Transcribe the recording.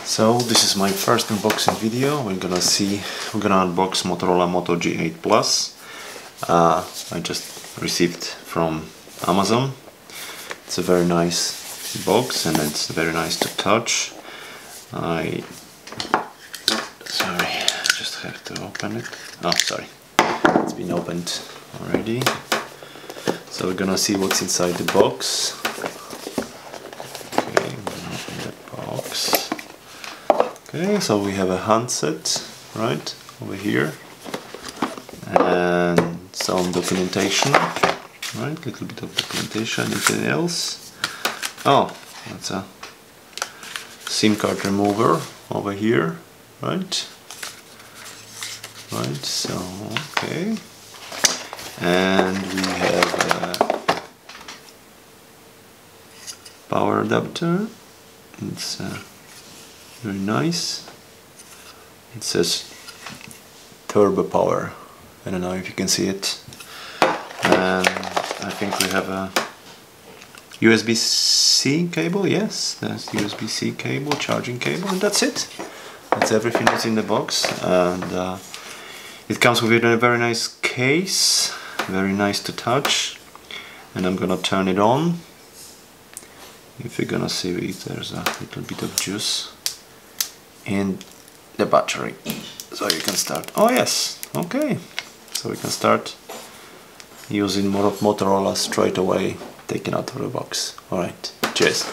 So this is my first unboxing video. We're gonna unbox Motorola Moto G8 Plus. I just received from Amazon. It's a very nice box and it's very nice to touch. I just have to open it. Oh, sorry, it's been opened already. So we're gonna see what's inside the box. Okay, I'm gonna open the box. Okay, so we have a handset right over here and some documentation, right? Little bit of documentation. Anything else? Oh, that's a SIM card remover over here, right? Right. So okay, and we have a power adapter. It's very nice. It says turbo power. I don't know if you can see it. And I think we have a USB-C cable. Yes, that's USB-C cable, charging cable, and that's it. That's everything that's in the box. And it comes with a very nice case, very nice to touch. And I'm gonna turn it on. If you're gonna see it, there's a little bit of juice in the battery, so you can start. Oh yes, okay, so we can start using Motorola straight away, taken out of the box. Alright, cheers.